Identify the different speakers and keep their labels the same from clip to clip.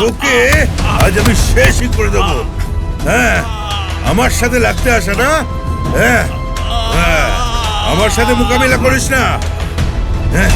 Speaker 1: তোকে আজ আমি শেষই করে দেবো। হ্যাঁ, আমার সাথে লাগতে আসে না? হ্যাঁ, আমার সাথে মোকাবিলা করিস না। হ্যাঁ,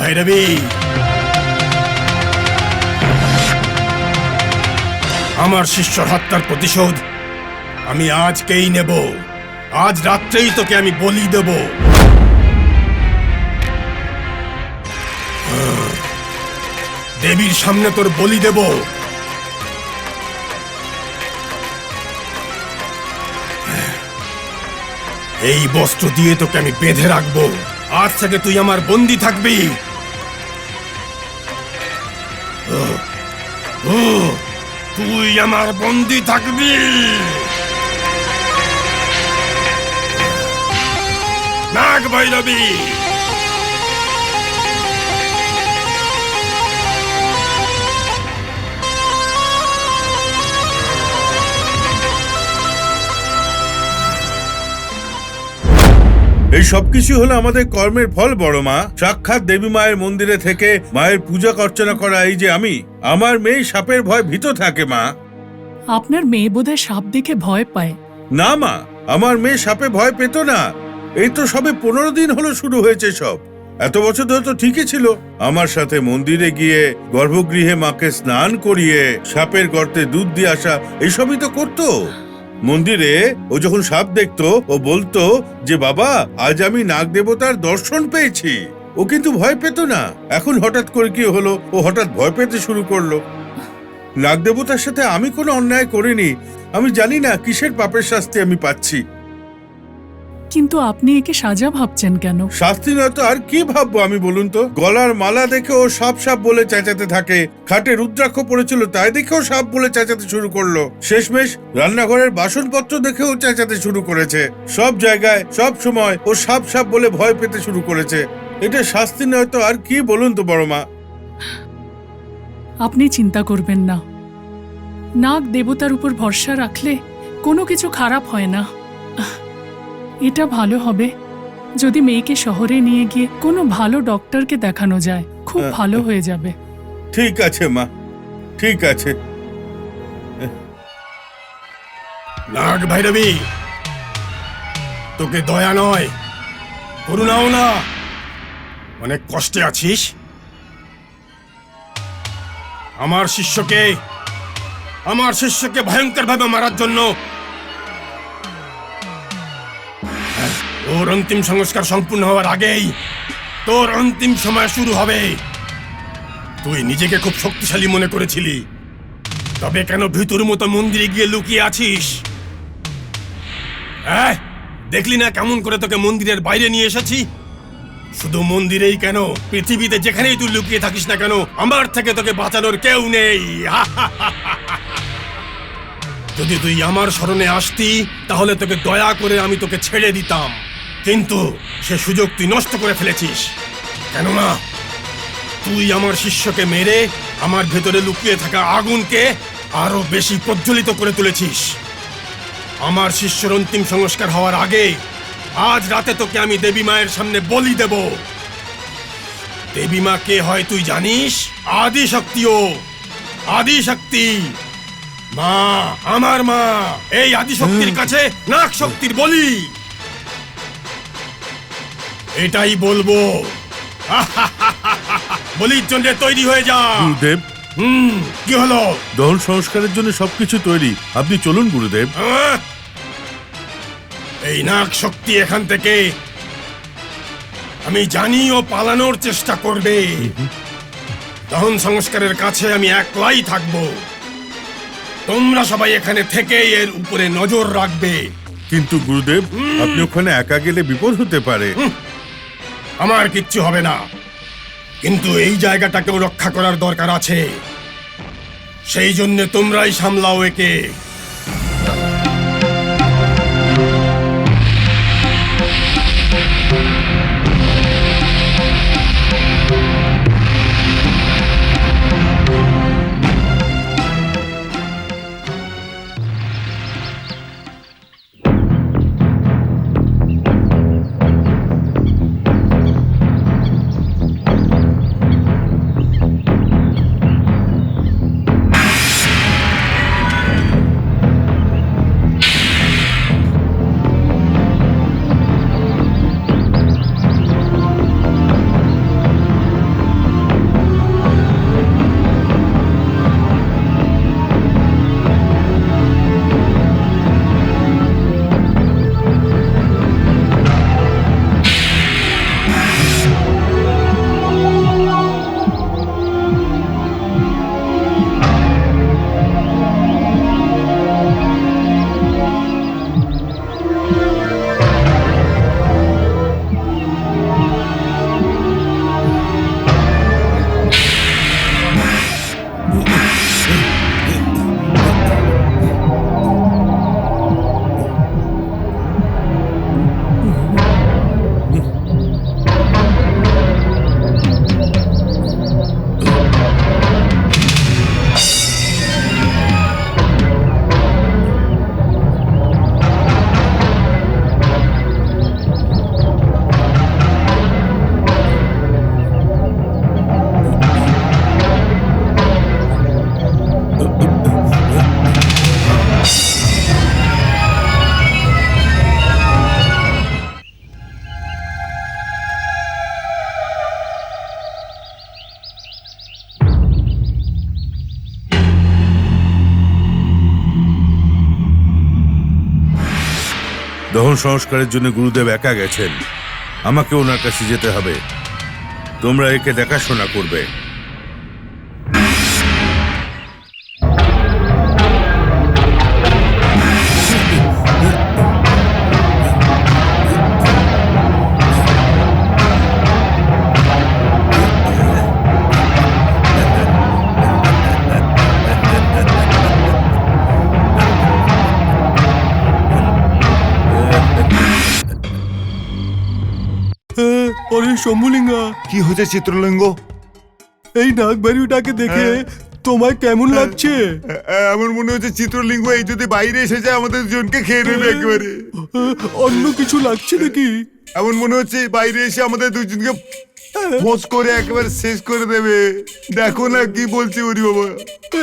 Speaker 2: ভৈরবী, আমার শিষ্যর হত্যার প্রতিশোধ আমি আজকেই নেব। আজ রাত্রেই তোকে আমি বলি দেব। দেবীর সামনে তোর বলি দেব। এই বস্ত্র দিয়ে তোকে আমি বেঁধে রাখবো। আজ থেকে তুই আমার বন্দী থাকবি। তুই আমার বন্দী থাকবি। নাগ ভৈরবী,
Speaker 1: এই সবকিছু হলো আমাদের কর্মের ফল বড় মা। সাক্ষাৎ দেবী মায়ের মন্দিরে থেকে মায়ের পূজা অর্চনা করা এই যে আমি, আমার মেয়ে সাপের ভয় ভীত থাকে মা।
Speaker 3: আপনার মেয়ে বোধহয় সাপ দেখে ভয় পায়।
Speaker 1: না মা, আমার মেয়ে সাপে ভয় পেত না। এই তো সবে 15 দিন হলো শুরু হয়েছে সব। এত বছর ধরে তো ঠিকই ছিল। আমার সাথে মন্দিরে গিয়ে গর্ভগৃহে মাকে স্নান করিয়ে সাপের গর্তে দুধ দিয়ে আসা এইসবই তো করতো। মন্দিরে ও যখন সাপ দেখতো ও বলতো যে বাবা আজ আমি নাগ দেবতার দর্শন পেয়েছি। ও কিন্তু ভয় পেত না। এখন হঠাৎ করে কি হলো, ও হঠাৎ ভয় পেতে শুরু করলো। নাগ দেবতার সাথে আমি কোনো অন্যায় করিনি। আমি জানি না কিসের পাপের শাস্তি আমি পাচ্ছি।
Speaker 3: কিন্তু আপনি একে সাজা ভাবছেন কেন?
Speaker 1: শাস্তি নয়তো আর কি ভাববো আমি বলুন তো? গলার মালা দেখে ও সাপ সাপ বলে চেঁচাতে থাকে। খাটে রুদ্রাক্ষ পড়েছিল তাই দেখেও সাপ বলে চেঁচাতে শুরু করলো। শেষমেশ রান্নাঘরের বাসনপত্র দেখেও চেঁচাতে শুরু করেছে। সব জায়গায় সব সময় ও সাপ সাপ বলে ভয় পেতে শুরু করেছে। এটা শাস্তি নয়তো আর কি বলুন তো বড় মা?
Speaker 3: আপনি চিন্তা করবেন না। নাগ দেবতার উপর ভরসা রাখলে কোনো কিছু খারাপ হয় না। এটা ভালো হবে যদি মেয়েকে শহরে নিয়ে গিয়ে কোনো ভালো ডক্টরকে দেখানো যায়। খুব ভালো হয়ে যাবে।
Speaker 1: ঠিক আছে মা, ঠিক আছে।
Speaker 2: নাগ ভৈরবী, তোকে দয়া নয় করুণাও না। অনেক কষ্টে আছিস। আমার শিষ্যকে ভয়ঙ্কর ভাবে মারার জন্য ওর অন্তিম সংস্কার সম্পূর্ণ হওয়ার আগেই তোর অন্তিম সময় শুরু হবে। তুই নিজেকে খুব শক্তিশালী মনে করেছিলি, তবে কেন ভিতর মতো মন্দিরে গিয়ে লুকিয়ে আছিস? দেখলি না কেমন করে তোকে মন্দিরের বাইরে নিয়ে এসেছি? শুধু মন্দিরেই কেন, পৃথিবীতে যেখানেই তুই লুকিয়ে থাকিস না কেন, আমার থেকে তোকে বাঁচানোর কেউ নেই। যদি তুই আমার শরণে আসতি তাহলে তোকে দয়া করে আমি তোকে ছেড়ে দিতাম, কিন্তু সে সুযোগ তুই নষ্ট করে ফেলেছিস। কেননা তুই আমার শিষ্যকে মেরে আমার ভেতরে লুকিয়ে থাকা আগুনকে আরো বেশি প্রজ্বলিত করে তুলেছিস। আমার শিষ্যর অন্তিম সংস্কার হওয়ার আগে আজ রাতে তোকে আমি দেবী মায়ের সামনে বলি দেব। দেবী মা কে হয় তুই জানিস? আদি শক্তিও, আদি শক্তি মা, আমার মা। এই আদি শক্তির কাছে নাগ শক্তির বলি। এটাই বলবো। বলির জন্য তৈরি হয়ে যা।
Speaker 1: গুরুদেব,
Speaker 2: কি হলো?
Speaker 1: দহন সংস্কারের জন্য সবকিছু তৈরি, আপনি চলুন গুরুদেব।
Speaker 2: এই নাগ শক্তি এখান থেকে আমি জানি ও পালানোর চেষ্টা করবে। দহন সংস্কারের কাছে আমি একলাই থাকবো। তোমরা সবাই এখানে থেকে এর উপরে নজর রাখবে।
Speaker 1: কিন্তু গুরুদেব, আপনি ওখানে একা গেলে বিপদ হতে পারে।
Speaker 2: আমার কিচ্ছু হবে না, কিন্তু এই জায়গাটাকেও রক্ষা করার দরকার আছে। সেই জন্য তোমরাই সামলাও একে।
Speaker 1: দহন সংস্কারের জন্য গুরুদেব একা গেছেন, আমাকে ওনার কাছে যেতে হবে। তোমরা একে দেখাশোনা করবে।
Speaker 4: আরে শম্ভুলিঙ্গা,
Speaker 5: কি হয়েছে চিত্রলিঙ্গ?
Speaker 4: এই নাগবাড়িটাকে দেখে তোমায় কেমন লাগছে?
Speaker 5: এমন মনে হচ্ছে চিত্রলিঙ্গ এই যদি বাইরে এসে যায় আমাদের দুজনকে খেয়ে নেবে একেবারে।
Speaker 4: অন্য কিছু লাগছে নাকি?
Speaker 5: এমন মনে হচ্ছে বাইরে এসে আমাদের দুজনকে ভোজ করে একেবারে শেষ করে দেবে। দেখো না কি বলছে ওরি বাবা।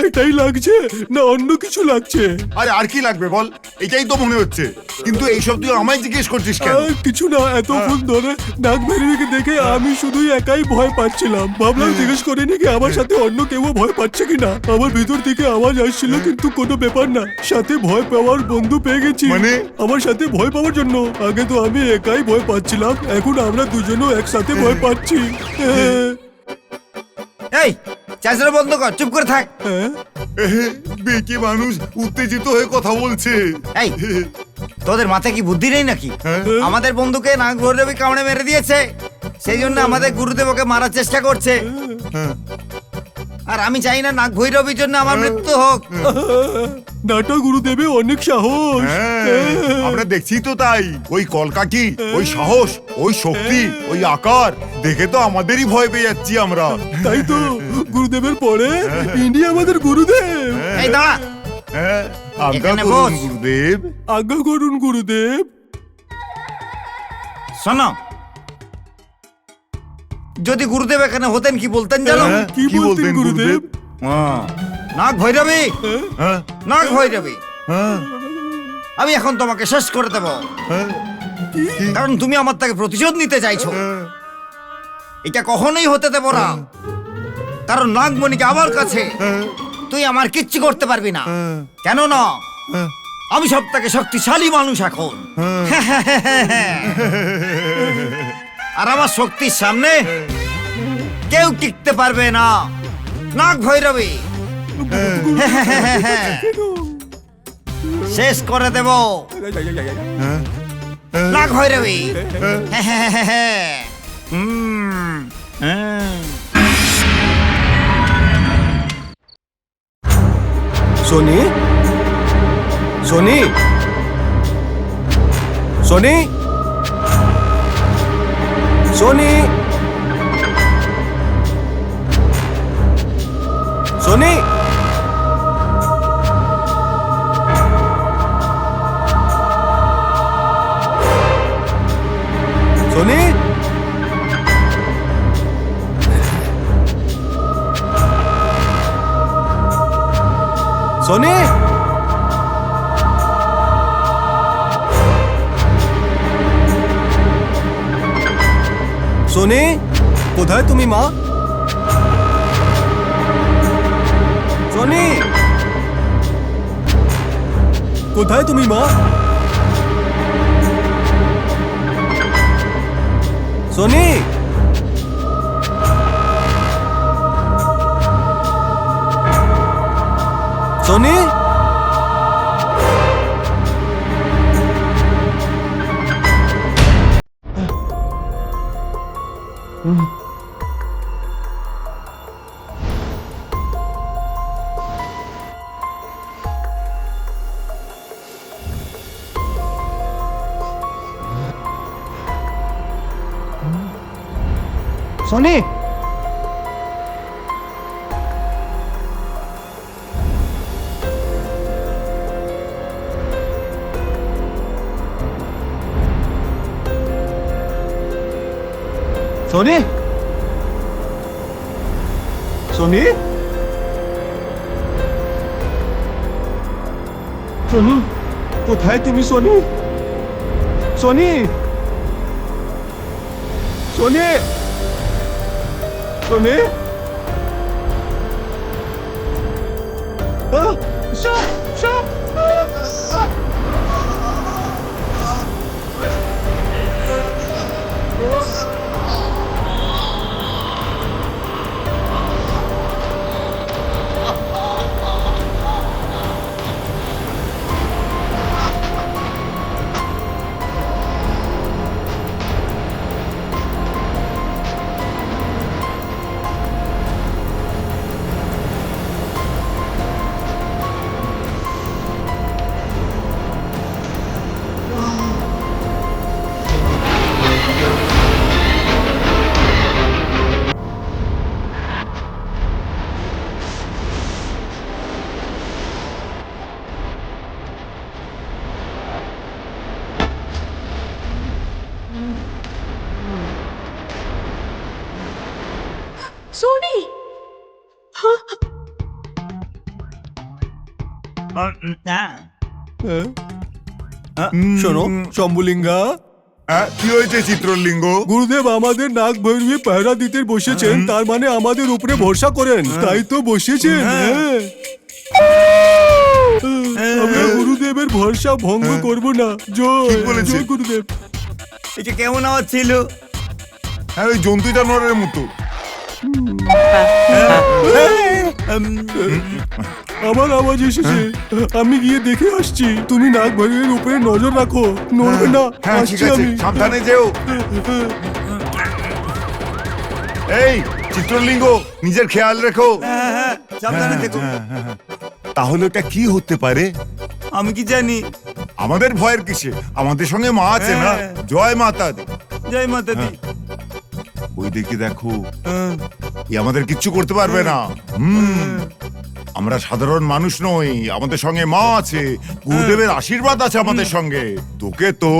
Speaker 4: এটাই লাগছে না অন্য কিছু লাগছে?
Speaker 5: আরে আর কি লাগবে বল, এটাই তো মনে হচ্ছে। কিন্তু এইসব তুই আমায় জিজ্ঞেস করছিস কেন?
Speaker 4: কিছু না, এতক্ষণ ধরে নাগবাড়িকে দেখে আমি শুধুই একাই ভয় পাচ্ছিলাম। ভাবলাম জিজ্ঞেস করে নাকি আমার সাথে অন্য কেউ ভয় পাচ্ছে কিনা। আমার ভিতর থেকে আওয়াজ আসছিল, কিন্তু কোনো ব্যাপার না, সাথে ভয় পাওয়ার বন্ধু পেয়ে গেছি।
Speaker 5: মানে?
Speaker 4: আমার সাথে ভয় পাওয়ার জন্য। আগে তো আমি একাই ভয় পাচ্ছিলাম, এখন আমরা দুজনও একসাথে ভয় পাচ্ছি।
Speaker 6: এই চাষরা বন্ধ কর, চুপ করে থাক।
Speaker 5: বেঁকে মানুষ উত্তেজিত হয়ে কথা বলছে।
Speaker 6: এই তোদের মাথায় কি বুদ্ধি নেই নাকি?
Speaker 5: হ্যাঁ?
Speaker 6: আমাদের বন্ধুকে নাগ ভৈরবী কামড়ে মেরে দিয়েছে, সেই জন্য আমাদের গুরুদেব ওকে মারার চেষ্টা করছে।
Speaker 5: হ্যাঁ।
Speaker 6: আর আমি চাই না নাগ ভৈরবীর জন্য আমার মৃত্যু হোক।
Speaker 4: নাটা গুরুদেবে অনেক সাহস।
Speaker 5: আমরা দেখছি তো তাই। ওই কলকাঠি, ওই সাহস, ওই শক্তি, ওই আকার দেখে তো আমাদেরই ভয় পেয়ে যাচ্ছি আমরা।
Speaker 4: তাই তো গুরুদেবের পরে ইনি আমাদের গুরুদেব।
Speaker 6: এই দাঁড়া,
Speaker 5: হ্যাঁ, আজ্ঞা
Speaker 6: এখানে
Speaker 5: করুন
Speaker 6: বস।
Speaker 5: গুরুদেব।
Speaker 4: আজ্ঞা করুন গুরুদেব।
Speaker 6: শোনো, যদি গুরুদেব এখানে হতেন কি বলতেন জানো?
Speaker 5: হ্যাঁ,
Speaker 4: কি বলতেন গুরুদেব?
Speaker 6: নাগ ভৈরবী,
Speaker 5: হ্যাঁ,
Speaker 6: নাগ ভৈরবী,
Speaker 5: হ্যাঁ,
Speaker 6: আমি এখন তোমাকে শেষ করে দেব,
Speaker 5: হ্যাঁ,
Speaker 6: কারণ তুমি আমার থেকে প্রতিশোধ নিতে চাইছো। এটা কখনোই হতে দেব না, কারণ নাগমণিকে আমার কাছে তুই আমার কিচ্ছু করতে পারবি না। কেন না? আমি সব থেকে শক্তিশালী মানুষ এখন। আর আমার শক্তির সামনে কেউ টিকতে পারবে না। নাগ ভৈরবী, শেষ করে দেব নাগ ভৈরবী।
Speaker 4: সোনি, সোনি, সোনি, সোনি, সোনি, সোনি, সোনি, সোনি, কোথায় তুমি মা? সোনি, কোথায় তুমি মা? সোনি, সোনি, সোনি, সোনি, সোনি, সোনি, কোথায় তুমি সোনি? সোনি, সোনি, সোনি,
Speaker 7: সোনি,
Speaker 4: শোনো শম্ভুলিঙ্গা,
Speaker 5: কি হয়েছে চিত্রলিঙ্গ?
Speaker 4: গুরুদেব আমাদের নাগ ভৈরবী পাহারা দিতে বসেছেন, তার মানে আমাদের উপরে ভরসা করেন, তাই তো বসেছেন। হ্যাঁ, আমরা গুরুদেবের ভরসা ভঙ্গ করব না। জয়,
Speaker 5: ঠিক বলেছে।
Speaker 4: জয় গুরুদেব।
Speaker 6: এটা কেমন আওয়াজ ছিল?
Speaker 5: হ্যাঁ, ওই জন্তু জানোয়ারের মতো।
Speaker 4: আমার আওয়াজ এসেছে, আমি গিয়ে দেখে আসছি। তুমি নাগ ভৈরবীর উপরে নজর রাখো, নড়বে না।
Speaker 5: হ্যাঁ, ঠিক
Speaker 4: আসছি
Speaker 5: আছে,
Speaker 4: আমি।
Speaker 5: সাবধানে যেও। এই চিত্রলিঙ্গ, নিজের খেয়াল রেখো।
Speaker 6: সাবধানে দেখো।
Speaker 5: তাহলে ওটা কি হতে পারে?
Speaker 6: আমি কি জানি?
Speaker 5: আমাদের ভয়ের কিসে? আমাদের সঙ্গে মা আছে না?
Speaker 6: হ্যাঁ।
Speaker 5: জয় মাতা দি।
Speaker 6: জয় মাতা দি।
Speaker 5: ওই দিকে দেখো, এ আমাদের কিচ্ছু করতে পারবে না। আমরা সাধারণ মানুষ নই, আমাদের সঙ্গে মা আছে, গুরুদেবের আশীর্বাদ আছে আমাদের সঙ্গে। তোকে তো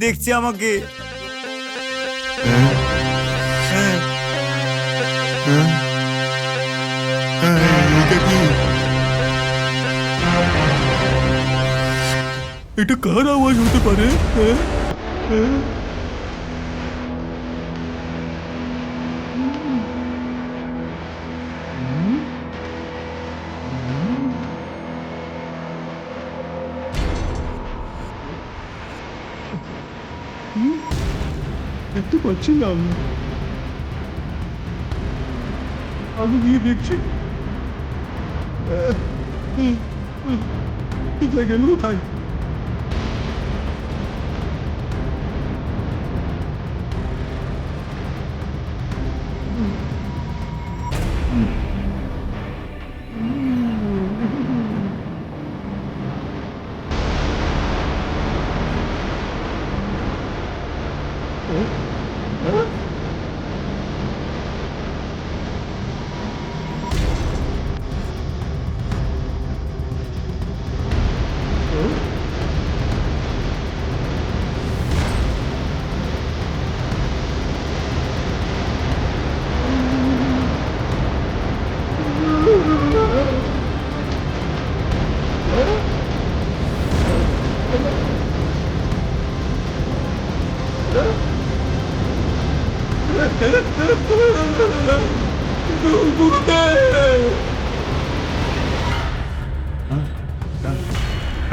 Speaker 6: দেখছি আমাকে।
Speaker 5: এটা কি?
Speaker 4: এটা কার আওয়াজ হতে পারে? হ্যাঁ? হ্যাঁ? দেখতে পাচ্ছি না আমি গিয়ে দেখছি কোথায় গেল কোথায়?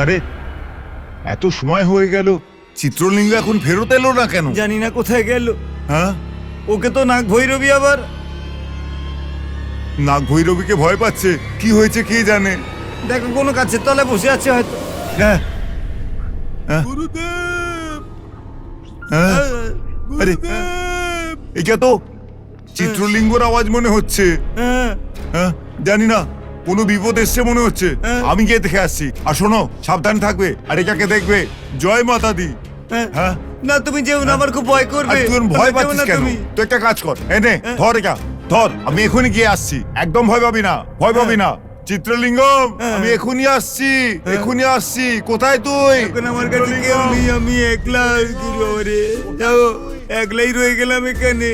Speaker 5: আরে এত সময় হয়ে গেল, চিত্রলিঙ্গ এখন ফেরত এলো না কেন?
Speaker 6: জানি না কোথায় গেল।
Speaker 5: হ্যাঁ,
Speaker 6: ওকে তো নাগ ভৈরবী আবার।
Speaker 5: নাগ ভৈরবীকে ভয় পাচ্ছে, কি হয়েছে কে জানে।
Speaker 6: দেখো কোনো গাছের তলায় বসে আছে হয়তো।
Speaker 5: হ্যাঁ,
Speaker 4: গুরুদেব!
Speaker 5: হ্যাঁ, আরে
Speaker 4: গুরুদেব!
Speaker 5: এটা তো চিত্রলিঙ্গর আওয়াজ মনে হচ্ছে।
Speaker 6: হ্যাঁ,
Speaker 5: হ্যাঁ, জানি না, কোনো বিপদ এসছে মনে হচ্ছে। আমি গিয়ে দেখে আসছি। আর শোনো, সাবধান থাকবে আর এটাকে দেখবে। জয় মাতা দি। হ্যাঁ,
Speaker 6: না তুমি যেও না, আমার খুব ভয়
Speaker 5: আর
Speaker 6: করবে।
Speaker 5: তুই ভয়
Speaker 6: যেও
Speaker 5: পাচ্ছিস
Speaker 6: না
Speaker 5: কেন?
Speaker 6: তুমি।
Speaker 5: তুই একটা কাজ কর, এনে ধর এটা, ধর। আমি এখনই গিয়ে আসছি, একদম ভয় পাবি না, ভয় পাবি না। চিত্রলিঙ্গম, আমি এখনই আসছি, এখনই আসছি। কোথায় তুই?
Speaker 6: এখন আমার কাছে কেউ নেই, আমি একলা। রে যাও, একলাই রয়ে গেলাম এখানে।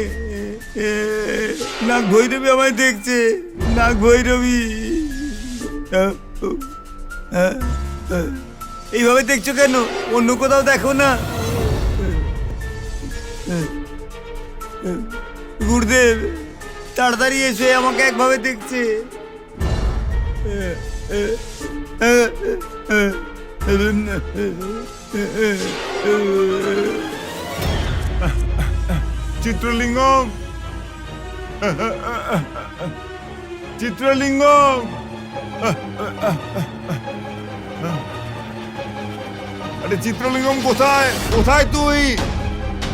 Speaker 6: নাগ ভৈরবী আমায় দেখছে, নাগ ভৈরবী। এইভাবে দেখছো কেন? অন্য কোথাও দেখো না। গুরুদেব, তাড়াতাড়ি এসে আমাকে একভাবে দেখছে।
Speaker 5: চিত্রলিঙ্গম, চিত্রলিঙ্গম, আরে চিত্রলিঙ্গম কোথায়? কোথায় তুই?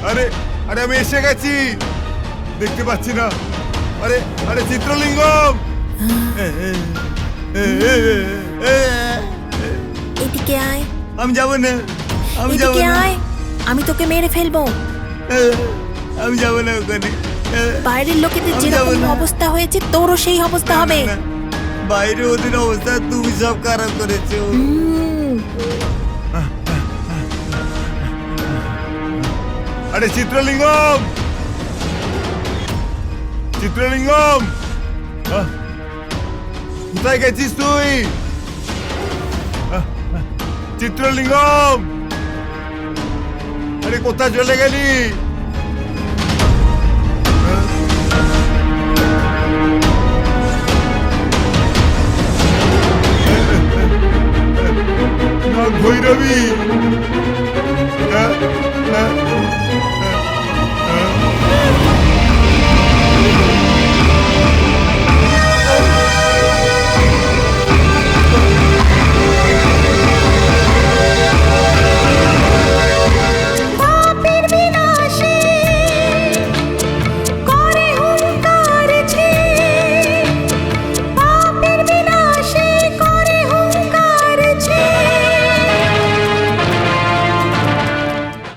Speaker 5: আরে আরে আমি এসে গেছি, দেখতে পাচ্ছি না। আরে আরে চিত্রলিঙ্গম,
Speaker 7: এদিকে আয়,
Speaker 6: আমি যাবো না, আমি যাবো
Speaker 7: এদিকে
Speaker 6: না,
Speaker 7: আয়, আমি তোকে মেরে ফেলবো।
Speaker 6: আমি যাবো না ওখানে।
Speaker 7: বাইরের লোকেদের
Speaker 6: আমি যাবো
Speaker 7: যেরকম
Speaker 6: না।
Speaker 7: অবস্থা হয়েছে তোরও সেই অবস্থা হবে।
Speaker 6: না, বাইরে ওদের অবস্থা তুমি সব খারাপ করেছো।
Speaker 7: হুম,
Speaker 5: আরে চিত্রলিঙ্গম, চিত্রলিঙ্গম, কোথায় গেছিস তুই? চিত্রলিঙ্গম, আরে কোথায় চলে গেলি? নাগ ভৈরবী,